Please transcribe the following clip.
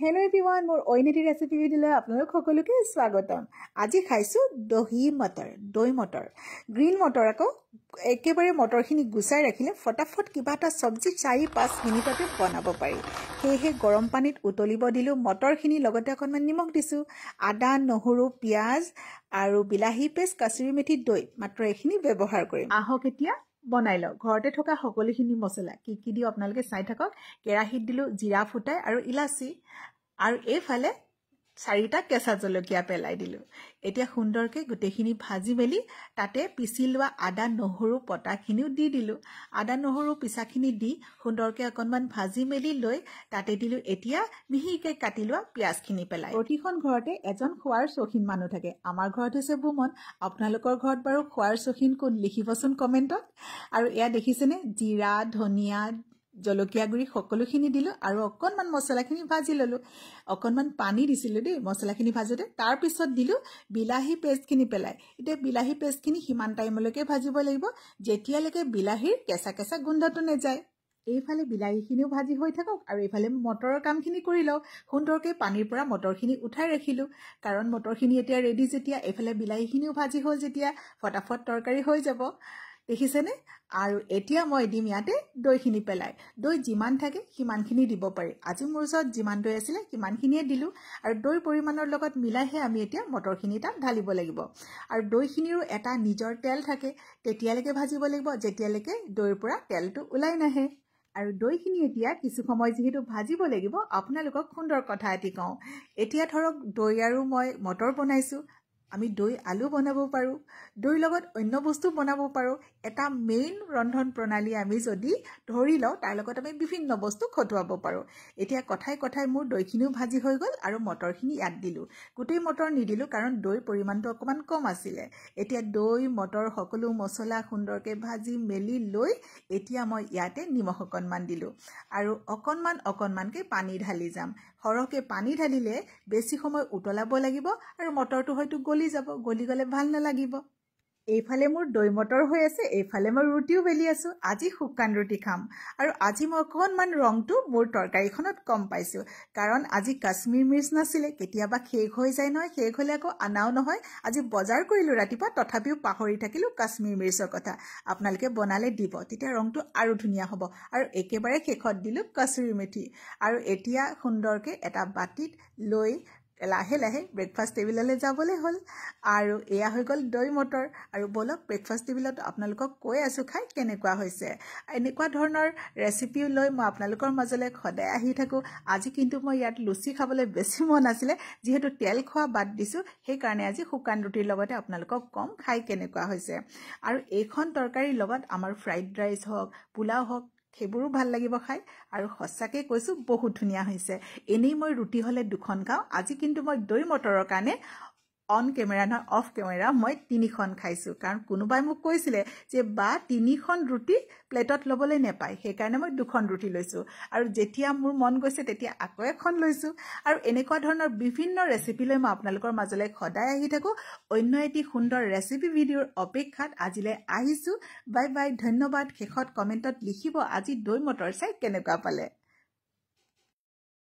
Hello everyone, more oinity recipe video আপোনালোক সকলোকে স্বাগতম। আজি খাইছো দহি মটৰ, দৈ মটৰ। গ্ৰীণ মটৰ আকৌ একেবাৰে মটৰখিনি গুছাই ৰাখিলে ফটাফট কিবা এটা সবজি 4-5 মিনিটতে বনাব পাৰি। হেহে গৰম পানীত উতলিব দিলো, মটৰখিনি লগতে অকণমান নিমখ দিছো, আদা, নহৰু, পিয়াজ আৰু বিলাহী পেষ্ট, কাসুৰি মেথি, দৈ মাত্ৰ এইখিনি ব্যৱহাৰ কৰিম। আহক এতিয়া বনাই লও। ঘৰতে থকা সকলোখিনি মছলা কি দিও আপোনালোকে চাই থাকক। কেৰাহীত দিলো জিৰা ফুটাই আৰু ইলাচি আৰু এইফালে 4টা কেঁচা জলকীয়া পেলাই দিলো। এতিয়া সুন্দৰকৈ গুটেখিনি ভাজি মেলি তাতে পিছি লোৱা আদা নহৰু পটাখিনিও দি দিলো। আদা নহৰু পিছাখিনি দি সুন্দৰকৈ অকণমান ভাজি মেলি লৈ তাতে দিলো এতিয়া মিহিকৈ কাটি লোৱা পিয়াজখিনি পেলাই। প্ৰতিখন ঘৰতে এজন খোৱাৰ চখিন মানুহ থাকে। আমাৰ ঘৰত হৈছে বুমন, আপোনালোকৰ ঘৰত বাৰু খোৱাৰ চখিন কোন লিখিবচোন কমেন্টত। আৰু এয়া দেখিছেনে জিৰা, ধনিয়া, জলকীয়া গুৰি সকলোখিনি দিলো আৰু অকণমান মছলাখিনি ভাজি ললো। অকণমান পানী দিছিলো দেই মছলাখিনি ভাজোতে। তাৰ পিছত দিলো বিলাহী পেষ্টখিনি পেলাই। এতিয়া বিলাহী পেষ্টখিনি সিমান টাইমলৈকে ভাজিব লাগিব যেতিয়ালৈকে বিলাহীৰ কেঁচা কেঁচা গোন্ধটো নেযায়। এইফালে বিলাহীখিনিও ভাজি হৈ থাকক আৰু এইফালে মটৰৰ কামখিনি কৰি লওঁ। সুন্দৰকৈ পানীৰ পৰা মটৰখিনি উঠাই ৰাখিলো কাৰণ মটৰখিনি এতিয়া ৰেডি যেতিয়া। এইফালে বিলাহীখিনিও ভাজি হ'ল যেতিয়া ফটাফট তৰকাৰী হৈ যাব। দেখিছেনে? আৰু এতিয়া মই দিম ইয়াতে দৈখিনি পেলাই। দৈ যিমান থাকে সিমানখিনি দিব পাৰি। আজি মোৰ ওচৰত যিমান দৈ আছিলে সিমানখিনিয়ে দিলো আৰু দৈ পৰিমাণৰ লগত মিলাইহে আমি এতিয়া মটৰখিনি তাত ঢালিব লাগিব। আৰু দৈখিনিৰো এটা নিজৰ তেল থাকে, তেতিয়ালৈকে ভাজিব লাগিব যেতিয়ালৈকে দৈৰ পৰা তেলটো ওলাই নাহে। আৰু দৈখিনি এতিয়া কিছু সময় যিহেতু ভাজিব লাগিব, আপোনালোকক সুন্দৰ কথা এটি কওঁ। এতিয়া ধৰক দৈ আৰু মই মটৰ বনাইছো, আমি দৈ আলু বনাব পাৰো, দৈৰ লগত অন্য বস্তু বনাব পাৰো। এটা মেইন ৰন্ধন প্ৰণালী আমি যদি ধৰি লওঁ তাৰ লগত আমি বিভিন্ন বস্তু খটুৱাব পাৰো। এতিয়া কথাই কথাই মোৰ দৈখিনিও ভাজি হৈ গ'ল আৰু মটৰখিনি ইয়াত দিলো। গোটেই মটৰ নিদিলো কাৰণ দৈৰ পৰিমাণটো অকণমান কম আছিলে। এতিয়া দৈ মটৰ সকলো মছলা সুন্দৰকৈ ভাজি মেলি লৈ এতিয়া মই ইয়াতে নিমখ অকণমান দিলো আৰু অকণমানকৈ পানী ঢালি যাম। সৰহকৈ পানী ঢালিলে বেছি সময় উতলাব লাগিব আৰু মটৰটো হয়তো গলি যাব, গলি গ'লে ভাল নালাগিব। এইফালে মোৰ দৈ মটৰ হৈ আছে, এইফালে মই ৰুটিও বেলি আছো। আজি শুকান ৰুটি খাম আৰু আজি মই অকণমান ৰংটো মোৰ তৰকাৰীখনত কম পাইছো কাৰণ আজি কাশ্মীৰ মিৰ্চ নাছিলে। কেতিয়াবা শেষ হৈ যায় নহয়, শেষ হ'লে আকৌ আনাও নহয়। আজি বজাৰ কৰিলো ৰাতিপুৱা, তথাপিও পাহৰি থাকিলো কাশ্মীৰ মিৰ্চৰ কথা। আপোনালোকে বনালে দিব, তেতিয়া ৰংটো আৰু ধুনীয়া হ'ব। আৰু একেবাৰে শেষত দিলো কাসুৰি মেথি। আৰু এতিয়া সুন্দৰকৈ এটা বাটিত লৈ লাহে লাহে ব্ৰেকফাষ্ট টেবিললৈ যাবলৈ হ'ল। আৰু এয়া হৈ গ'ল দৈ মটৰ। আৰু বলক ব্ৰেকফাষ্ট টেবিলত আপোনালোকক কৈ আছো খাই কেনেকুৱা হৈছে। এনেকুৱা ধৰণৰ ৰেচিপিও লৈ মই আপোনালোকৰ মাজলৈ সদায় আহি থাকোঁ। আজি কিন্তু মই ইয়াত লুচি খাবলৈ বেছি মন আছিলে, যিহেতু তেল খোৱা বাদ দিছোঁ, সেইকাৰণে আজি শুকান ৰুটিৰ লগতে আপোনালোকক কম খাই কেনেকুৱা হৈছে। আৰু এইখন তৰকাৰীৰ লগত আমাৰ ফ্ৰাইড ৰাইচ হওক, পোলাও হওক, সেইবোৰো ভাল লাগিব খাই। আৰু সঁচাকৈ কৈছোঁ বহুত ধুনীয়া হৈছে। এনেই মই ৰুটি হ'লে 2খন খাওঁ, আজি কিন্তু মই দৈ মটৰৰ কাৰণে অন কেমেৰা নহয় অফ কেমেৰা মই 3খন খাইছোঁ। কাৰণ কোনোবাই মোক কৈছিলে যে বা 3খন ৰুটি প্লেটত ল'বলৈ নেপায়, সেইকাৰণে মই 2খন ৰুটি লৈছোঁ। আৰু যেতিয়া মোৰ মন গৈছে তেতিয়া আকৌ এখন লৈছোঁ। আৰু এনেকুৱা ধৰণৰ বিভিন্ন ৰেচিপি লৈ মই আপোনালোকৰ মাজলৈ সদায় আহি থাকোঁ। অন্য এটি সুন্দৰ ৰেচিপি ভিডিঅ'ৰ অপেক্ষাত আজিলৈ আহিছোঁ। বাই বাই, ধন্যবাদ। শেষত কমেণ্টত লিখিব আজি দৈ মটৰ চাই কেনেকুৱা পালে।